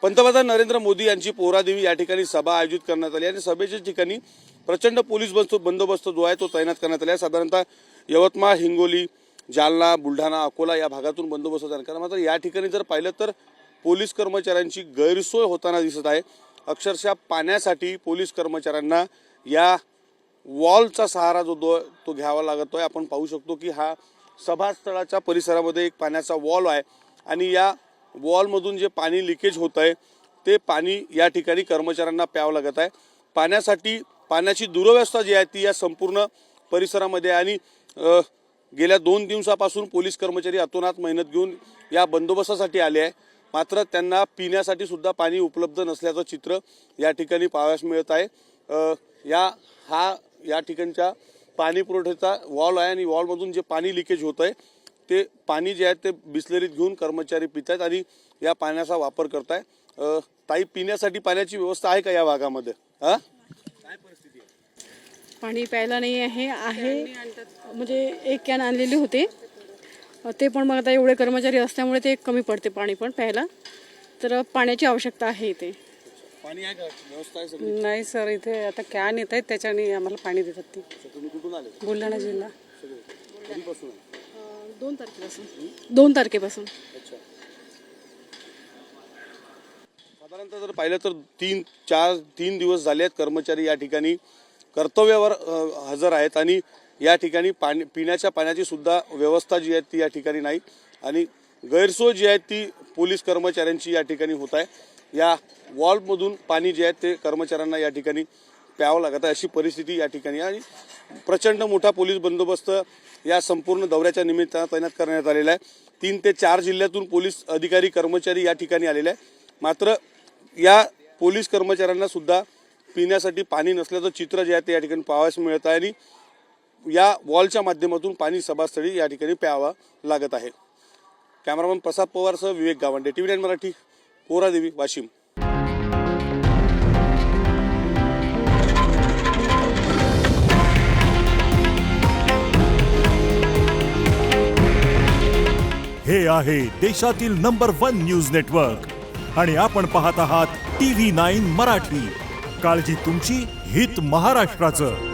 पंतप्रधान नरेंद्र मोदी यांची पोहरादेवी या ठिकाणी सभा आयोजित करण्यात आली आणि सभेच्या ठिकाणी प्रचंड पोलीस बंदोबस्त जो आहे तो तैनात करण्यात आला आहे। साधारणतः यवतमाळ, हिंगोली, जालना, बुलढाणा, अकोला या भागातून बंदोबस्त तैनात करण्यात। मात्र या ठिकाणी जर पाहिलं तर पोलीस कर्मचाऱ्यांची गैरसोय होताना दिसत आहे। अक्षरशः पाण्यासाठी पोलीस कर्मचाऱ्यांना या वॉलचा सहारा जो तो घ्यावा लागतोय। आपण पाहू शकतो की हा सभास्थळाच्या परिसरामध्ये एक पाण्याचा वॉल आहे आणि या वॉलमधून जे पाणी लिकेज होत आहे ते पाणी या ठिकाणी कर्मचाऱ्यांना प्यावं लागत आहे। पाण्याची दुरवस्था जी आहे ती या संपूर्ण परिसरामध्ये आणि गेल्या 2 दिवसापासून पोलीस कर्मचारी अतोनात मेहनत घेऊन या बंदोबस्तासाठी आले आहे। मात्र त्यांना पिण्यासाठी सुद्धा पाणी उपलब्ध नसल्याचं चित्र या ठिकाणी पाहावयास मिळत आहे। या ठिकाणच्या पाणी पुरवठ्याचा वॉल आहे आणि वॉलमधून जे पाणी लिकेज होत आहे ते पाणी जे आहे ते बिस्लरीत घेऊन कर्मचारी पित आहेत आणि या पाण्याचा वापर करताय। ताई, पिण्यासाठी पाण्याची व्यवस्था आहे का या भागामध्ये? काय परिस्थिती आहे? पाणी प्यायला नाही आहे म्हणजे एक कॅन आणलेले होते ते पण मग आता एवढे कर्मचारी असल्यामुळे ते कमी पडते पाणी पण प्यायला, तर पाण्याची आवश्यकता आहे इथे। पाणी आहे का? व्यवस्था आहे सगळी? नाही सर, इथे आता कॅन येत आहेत त्याच्याने आम्हाला पाणी देतात ते। तुम्ही कुठून आले? बुलढाणा जिल्हा। कधीपासून? 2 तारखेपासून। अच्छा। साधारणतः जर पाहिलं तर 3 दिवस झाले आहेत कर्मचारी या ठिकाणी कर्तव्यावर हजर आहेत आणि या ठिकाणी पिण्याच्या पाण्याची सुद्धा व्यवस्था जी आहे ती या ठिकाणी नाही आणि गैरसोय जी आहे ती पोलीस कर्मचाऱ्यांची या ठिकाणी होत आहे। या वॉलमधून पाणी जे आहे ते कर्मचाऱ्यांना या ठिकाणी प्यावं लागत आहे अशी परिस्थिती या ठिकाणी आणि प्रचंड मोठा पोलीस बंदोबस्त या संपूर्ण दौऱ्याच्या निमित्तानं तैनात करण्यात आलेला आहे। 3 ते 4 जिल्ह्यातून पोलीस अधिकारी कर्मचारी या ठिकाणी आलेले आहे। मात्र या पोलीस कर्मचाऱ्यांना सुद्धा पिण्यासाठी पाणी नसल्याचं चित्र जे आहे ते या ठिकाणी पाहावयास मिळत आहे आणि या वॉलच्या माध्यमातून पाणी सभास्थळी या ठिकाणी प्यावं लागत आहे। कॅमेरामन प्रसाद पवारसह विवेक गावंडे, TV9 मराठी, पोहरादेवी, वाशिम। हे आहे देशातील नंबर 1 न्यूज नेटवर्क आणि आपण पाहत आहात TV9 मराठी। काळजी तुमची, हित महाराष्ट्राचं।